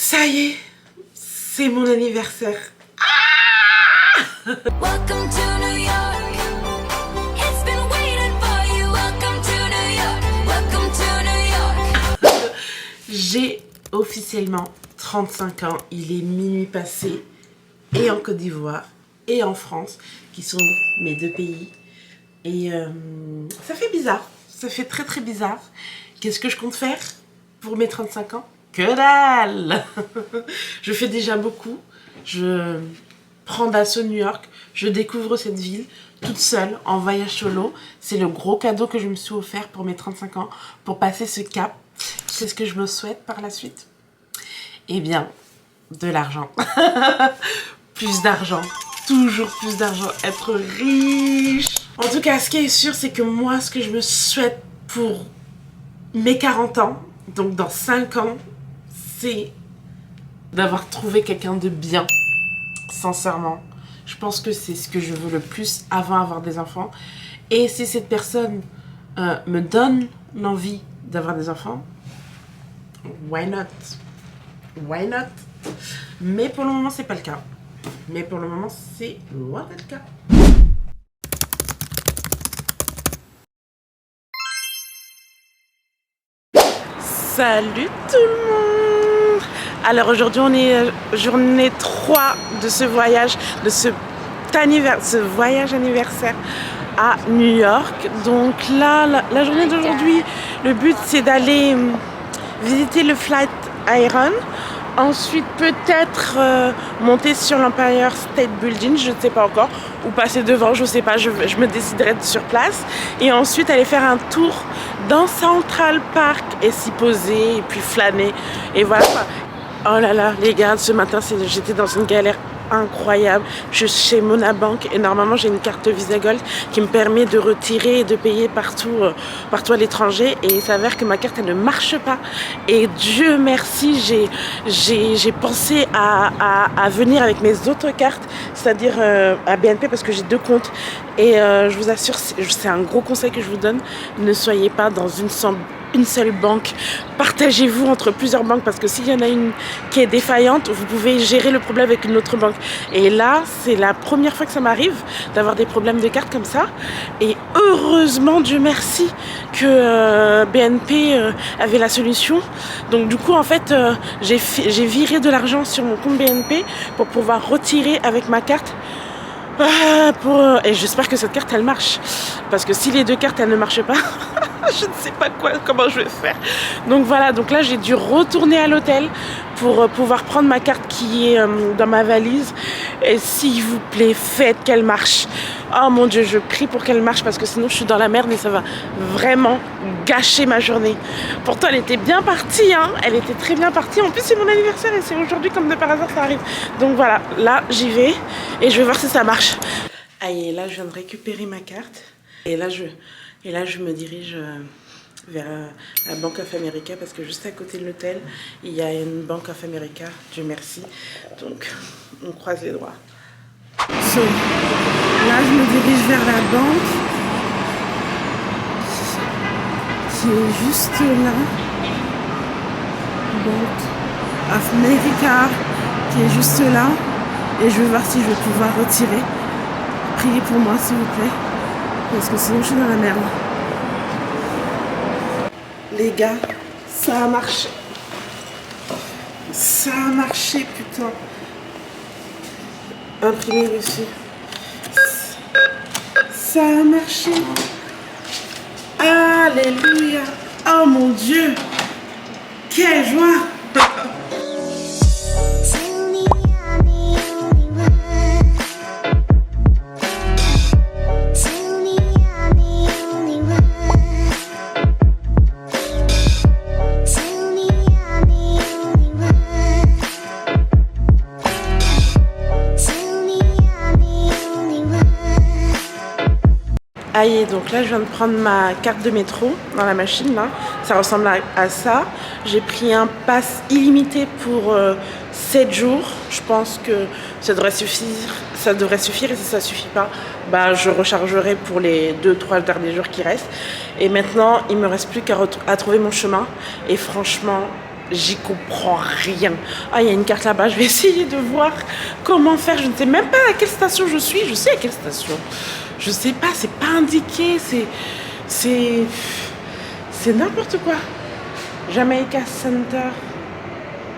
Ça y est, c'est mon anniversaire. Welcome to New York. It's been waiting for you. Welcome to New York. Welcome to New York. J'ai officiellement 35 ans. Il est minuit passé. Et en Côte d'Ivoire et en France, qui sont mes deux pays. Et ça fait bizarre. Ça fait très très bizarre. Qu'est-ce que je compte faire pour mes 35 ans? Que dalle. Je fais déjà beaucoup. Je prends d'assaut New York. Je découvre cette ville toute seule, en voyage solo. C'est le gros cadeau que je me suis offert pour mes 35 ans, pour passer ce cap. C'est ce que je me souhaite par la suite. Eh bien, de l'argent. Plus d'argent. Toujours plus d'argent. Être riche. En tout cas, ce qui est sûr, c'est que moi, ce que je me souhaite pour mes 40 ans, donc dans 5 ans, c'est d'avoir trouvé quelqu'un de bien. Sincèrement. Je pense que c'est ce que je veux le plus avant d'avoir des enfants. Et si cette personne me donne l'envie d'avoir des enfants, why not? Why not? Mais pour le moment, c'est pas le cas. Mais pour le moment, c'est loin d'être le cas. Salut tout le monde! Alors aujourd'hui, on est journée 3 de ce voyage, de ce voyage anniversaire à New York. Donc là, la journée d'aujourd'hui, le but c'est d'aller visiter le Flatiron. Ensuite, peut-être monter sur l'Empire State Building, je ne sais pas encore, ou passer devant, je ne sais pas, je me déciderai sur place. Et ensuite, aller faire un tour dans Central Park et s'y poser, et puis flâner. Et voilà. Oh là là, les gars, ce matin, j'étais dans une galère incroyable. Je suis chez Monabank et normalement j'ai une carte Visa Gold qui me permet de retirer et de payer partout à l'étranger, et il s'avère que ma carte elle ne marche pas. Et Dieu merci, j'ai pensé à venir avec mes autres cartes, c'est-à-dire à BNP, parce que j'ai 2 comptes. Et je vous assure, c'est un gros conseil que je vous donne, ne soyez pas dans une seule banque. Partagez-vous entre plusieurs banques, parce que s'il y en a une qui est défaillante, vous pouvez gérer le problème avec une autre banque. Et là, c'est la première fois que ça m'arrive d'avoir des problèmes de carte comme ça. Et heureusement, Dieu merci, que BNP avait la solution. Donc du coup, en fait, j'ai viré de l'argent sur mon compte BNP pour pouvoir retirer avec ma carte. Et j'espère que cette carte elle marche, parce que si les 2 cartes elles ne marchent pas je ne sais pas comment je vais faire. Donc voilà, donc là j'ai dû retourner à l'hôtel pour pouvoir prendre ma carte qui est dans ma valise. Et s'il vous plaît, faites qu'elle marche. Oh mon Dieu, je prie pour qu'elle marche, parce que sinon je suis dans la merde et ça va vraiment gâcher ma journée. Pourtant elle était bien partie, hein. Elle était très bien partie. En plus c'est mon anniversaire et c'est aujourd'hui, comme de par hasard ça arrive. Donc voilà, là j'y vais et je vais voir si ça marche. Aïe, là je viens de récupérer ma carte. Et là je me dirige vers la Bank of America, parce que juste à côté de l'hôtel il y a une Bank of America, Dieu merci. Donc on croise les doigts. So, là je me dirige vers la banque qui est juste là. Bank of America qui est juste là. Et je vais voir si je vais pouvoir retirer. Priez pour moi s'il vous plaît, parce que sinon je suis dans la merde. Les gars, ça a marché. Ça a marché, putain. Imprimé reçu. Ça a marché. Alléluia. Oh mon Dieu. Quelle joie. Aïe, donc là je viens de prendre ma carte de métro dans la machine là, ça ressemble à ça. J'ai pris un pass illimité pour 7 jours, je pense que ça devrait suffire, et si ça suffit pas, bah je rechargerai pour les 2-3 derniers jours qui restent. Et maintenant il me reste plus qu'à trouver mon chemin, et franchement j'y comprends rien. Ah, il y a une carte là-bas, je vais essayer de voir comment faire. Je ne sais même pas à quelle station je suis. Je sais à quelle station. Je sais pas, c'est pas indiqué. C'est n'importe quoi. Jamaica Center.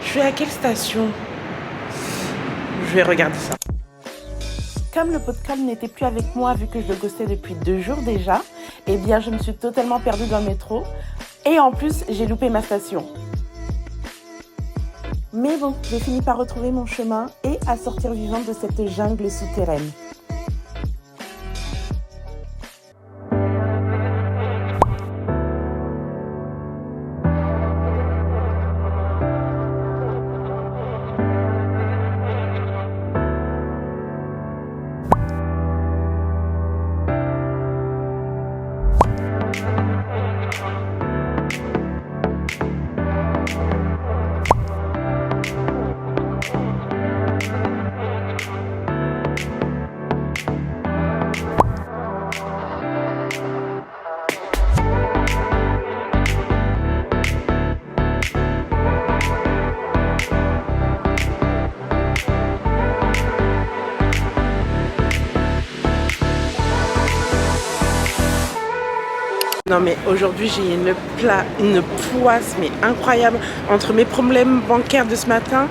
Je suis à quelle station? Je vais regarder ça. Comme le pot de colle n'était plus avec moi vu que je le ghostais depuis 2 jours déjà, eh bien je me suis totalement perdue dans le métro et en plus j'ai loupé ma station. Mais bon, j'ai fini par retrouver mon chemin et à sortir vivante de cette jungle souterraine. Non mais aujourd'hui j'ai une poisse mais incroyable entre mes problèmes bancaires de ce matin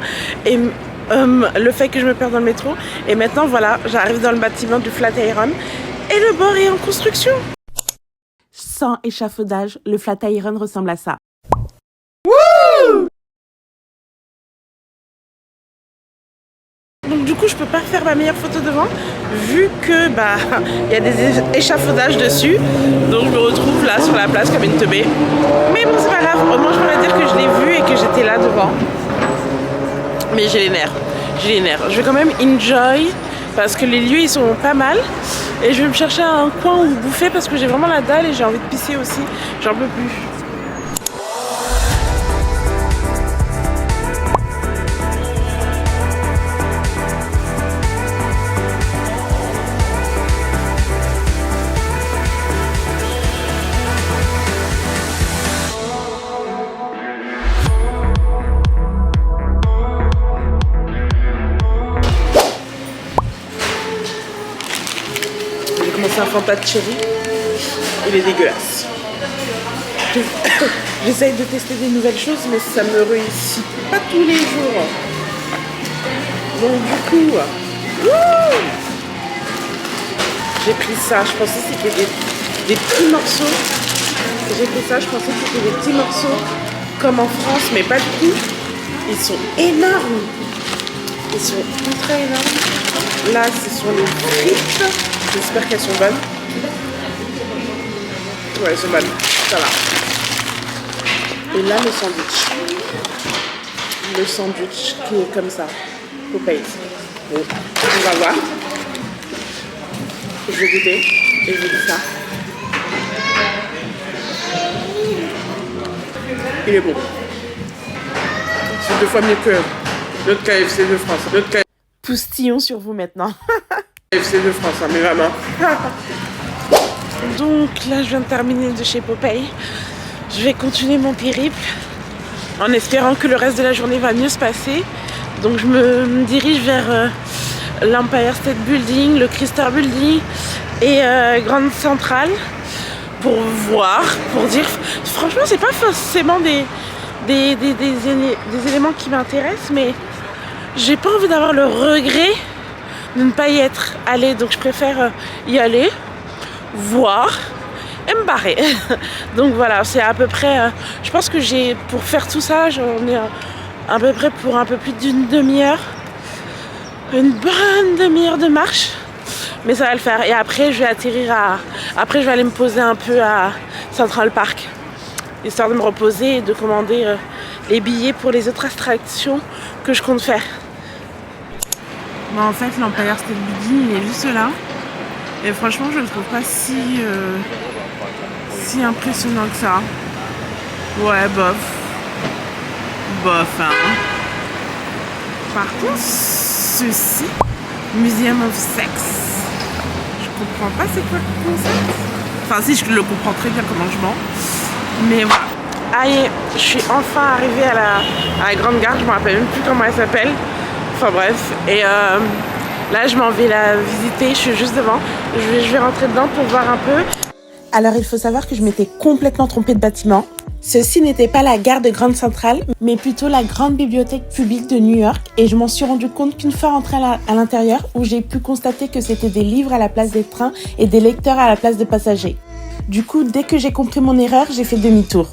et le fait que je me perds dans le métro. Et maintenant voilà, j'arrive dans le bâtiment du Flatiron et le bord est en construction. Sans échafaudage, le Flatiron ressemble à ça. Wouh! Donc du coup je peux pas faire ma meilleure photo devant vu que bah il y a des échafaudages dessus, donc je me retrouve là sur la place comme une teubée. Mais bon c'est pas grave, au moins je pourrais dire que je l'ai vu et que j'étais là devant. Mais j'ai les nerfs, je vais quand même enjoy parce que les lieux ils sont pas mal et je vais me chercher un coin où bouffer parce que j'ai vraiment la dalle et j'ai envie de pisser aussi, j'en peux plus. C'est un Fanta de cherry, il est dégueulasse. J'essaye de tester des nouvelles choses mais ça me réussit pas tous les jours. Donc du coup, j'ai pris ça, je pensais que c'était des petits morceaux. J'ai pris ça, je pensais que c'était des petits morceaux comme en France mais pas du tout. Ils sont énormes. Ils sont ultra énormes. Là ce sont les frites. J'espère qu'elles sont bonnes. Ouais, elles sont bonnes. Ça va. Et là, le sandwich. Le sandwich qui est comme ça. Popeyes. Bon, on va voir. Je vais goûter et je vous dis ça. Il est bon. C'est 2 fois mieux que notre KFC de France. Poustillons sur vous maintenant. KFC de France, hein, mais vraiment. Donc là, je viens de terminer de chez Popeye. Je vais continuer mon périple en espérant que le reste de la journée va mieux se passer. Donc je me dirige vers l'Empire State Building, le Crystal Building et Grand Central pour voir, pour dire. Franchement, c'est pas forcément des éléments qui m'intéressent, mais j'ai pas envie d'avoir le regret de ne pas y être allée, donc je préfère y aller, voir et me barrer. Donc voilà, c'est à peu près, je pense que j'ai, pour faire tout ça, j'en ai à peu près pour un peu plus d'une demi-heure, une bonne demi-heure de marche, mais ça va le faire. Et après je vais atterrir après je vais aller me poser un peu à Central Park, histoire de me reposer et de commander les billets pour les autres attractions que je compte faire. Bon, en fait, l'Empire State Building, il est juste là. Et franchement, je le trouve pas si impressionnant que ça. Ouais, bof. Bof, hein. Par contre, ceci, Museum of Sex, je comprends pas c'est quoi le concept. Enfin, si, je le comprends très bien comme logement. Mais voilà. Ah, et je suis enfin arrivée à la grande gare, je me rappelle même plus comment elle s'appelle. Enfin bref, et là je m'en vais la visiter, je suis juste devant. Je vais rentrer dedans pour voir un peu. Alors il faut savoir que je m'étais complètement trompée de bâtiment. Ceci n'était pas la gare de Grande Centrale, mais plutôt la grande bibliothèque publique de New York. Et je m'en suis rendu compte qu'une fois rentrée à l'intérieur, où j'ai pu constater que c'était des livres à la place des trains et des lecteurs à la place de passagers. Du coup, dès que j'ai compris mon erreur, j'ai fait demi-tour.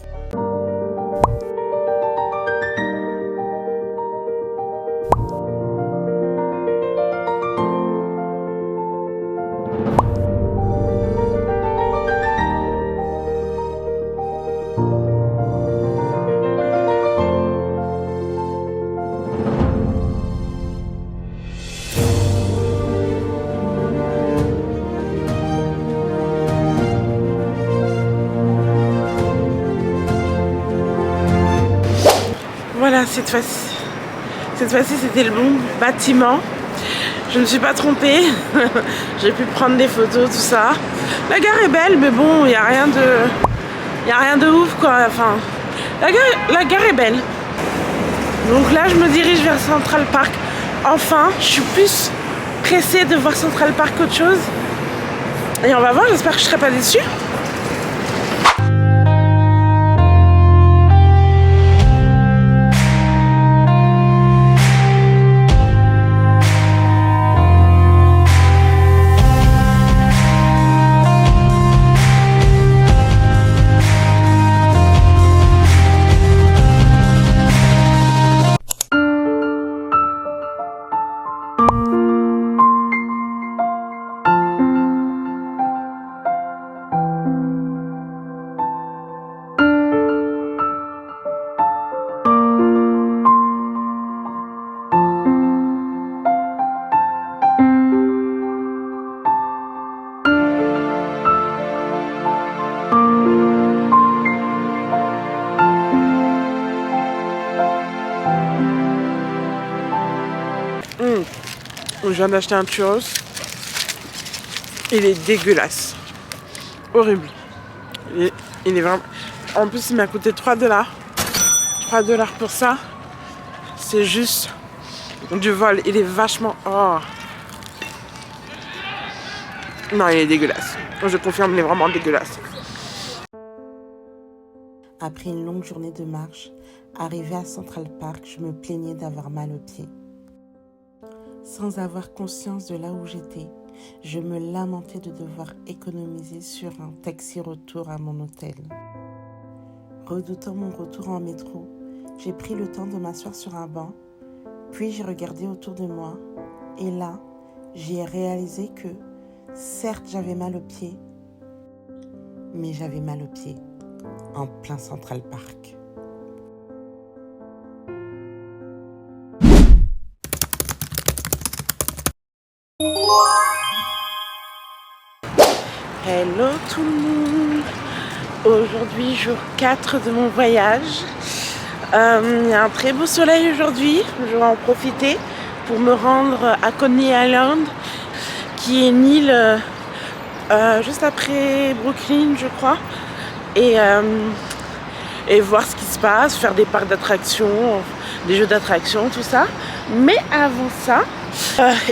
Voilà, cette fois-ci c'était le bon bâtiment. Je ne me suis pas trompée. J'ai pu prendre des photos, tout ça. La gare est belle, mais bon, il n'y a rien de ouf quoi. Enfin, la gare est belle. Donc là, je me dirige vers Central Park. Enfin, je suis plus pressée de voir Central Park qu'autre chose. Et on va voir, j'espère que je ne serai pas déçue. Je viens d'acheter un churros. Il est dégueulasse. Horrible. Il est vraiment... En plus, il m'a coûté 3 $. 3 $ pour ça. C'est juste du vol. Il est vachement... Oh. Non, il est dégueulasse. Je confirme, il est vraiment dégueulasse. Après une longue journée de marche, arrivée à Central Park, je me plaignais d'avoir mal aux pieds. Sans avoir conscience de là où j'étais, je me lamentais de devoir économiser sur un taxi retour à mon hôtel. Redoutant mon retour en métro, j'ai pris le temps de m'asseoir sur un banc, puis j'ai regardé autour de moi, et là, j'ai réalisé que, certes j'avais mal aux pieds, mais j'avais mal aux pieds en plein Central Park. Hello tout le monde. Aujourd'hui, jour 4 de mon voyage. Il y a un très beau soleil aujourd'hui. Je vais en profiter pour me rendre à Coney Island, qui est une île juste après Brooklyn, je crois. Et voir ce qui se passe, faire des parcs d'attractions, des jeux d'attractions, tout ça. Mais avant ça,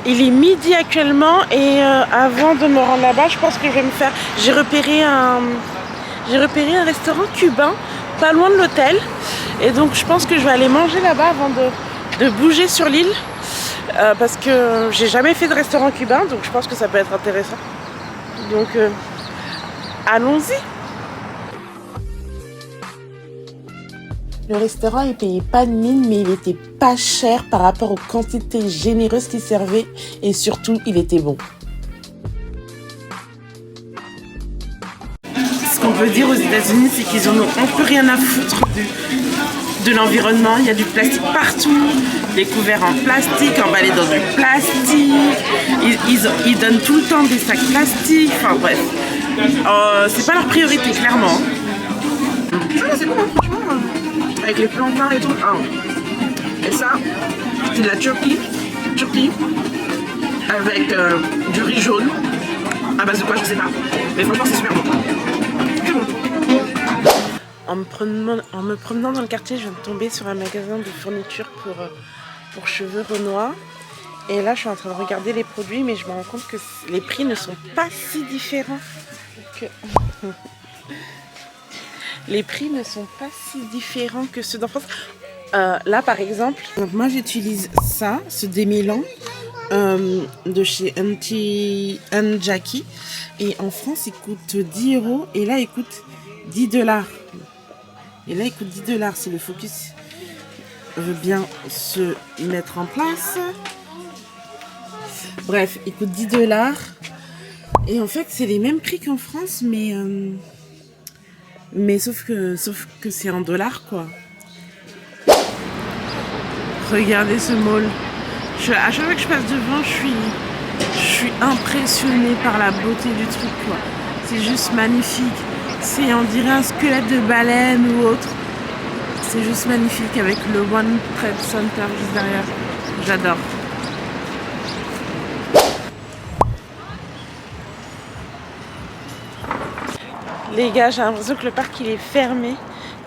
il est midi actuellement et avant de me rendre là-bas, je pense que je vais me faire... J'ai repéré un restaurant cubain pas loin de l'hôtel. Et donc je pense que je vais aller manger là-bas avant de bouger sur l'île. Parce que j'ai jamais fait de restaurant cubain, donc je pense que ça peut être intéressant. Donc allons-y. Le restaurant ne payait pas de mine, mais il était pas cher par rapport aux quantités généreuses qu'il servait et surtout, il était bon. Ce qu'on peut dire aux États-Unis, c'est qu'ils en ont un peu rien à foutre de l'environnement. Il y a du plastique partout, des couverts en plastique, emballés dans du plastique. Ils donnent tout le temps des sacs plastiques. Enfin bref, c'est pas leur priorité, clairement. C'est bon, franchement. Avec les plantains et tout. Ah. Et ça, c'est de la turkey avec du riz jaune. À base de quoi, je sais pas. Mais franchement, c'est super bon. en me promenant dans le quartier, je viens de tomber sur un magasin de fourniture pour cheveux Renoir. Et là, je suis en train de regarder les produits, mais je me rends compte que les prix ne sont pas si différents que... Les prix ne sont pas si différents que ceux d'en France. Là, par exemple, donc moi, j'utilise ça, ce démêlant de chez Jackie. Et en France, il coûte 10 €. Et là, il coûte 10 $. Et là, il coûte 10 $ si le focus veut bien se mettre en place. Bref, il coûte 10 $. Et en fait, c'est les mêmes prix qu'en France, mais sauf que c'est en dollars, quoi. Regardez ce mall. À chaque fois que je passe devant, je suis impressionnée par la beauté du truc, quoi. C'est juste magnifique. C'est, on dirait un squelette de baleine ou autre. C'est juste magnifique avec le One Trade Center juste derrière. J'adore. Les gars, j'ai l'impression que le parc il est fermé.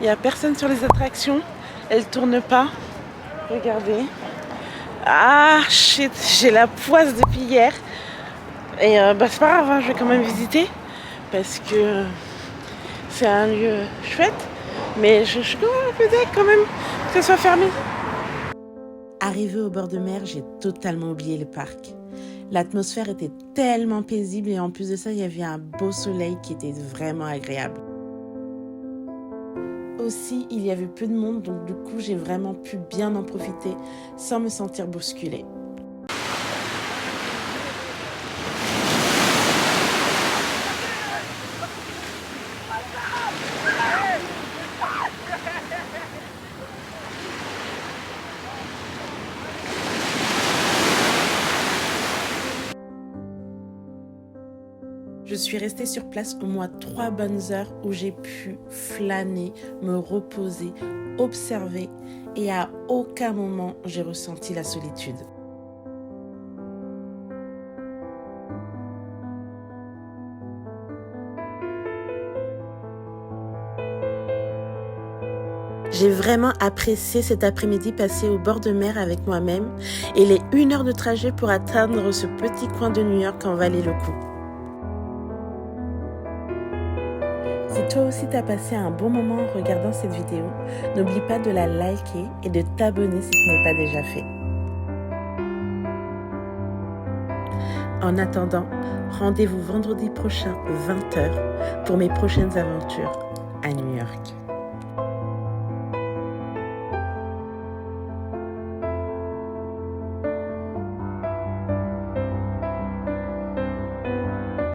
Il n'y a personne sur les attractions. Elles tournent pas. Regardez. Ah shit, j'ai la poisse depuis hier. Et c'est pas grave, hein, je vais quand même visiter. Parce que c'est un lieu chouette. Mais je suis quand même un peu deg quand même que ce soit fermé. Arrivée au bord de mer, j'ai totalement oublié le parc. L'atmosphère était tellement paisible et en plus de ça, il y avait un beau soleil qui était vraiment agréable. Aussi, il y avait peu de monde, donc du coup, j'ai vraiment pu bien en profiter sans me sentir bousculée. Je suis restée sur place au moins 3 bonnes heures où j'ai pu flâner, me reposer, observer et à aucun moment j'ai ressenti la solitude. J'ai vraiment apprécié cet après-midi passé au bord de mer avec moi-même et les 1 heure de trajet pour atteindre ce petit coin de New York en valait le coup. Si toi aussi t'as passé un bon moment en regardant cette vidéo, n'oublie pas de la liker et de t'abonner si ce n'est pas déjà fait. En attendant, rendez-vous vendredi prochain 20 h pour mes prochaines aventures à New York.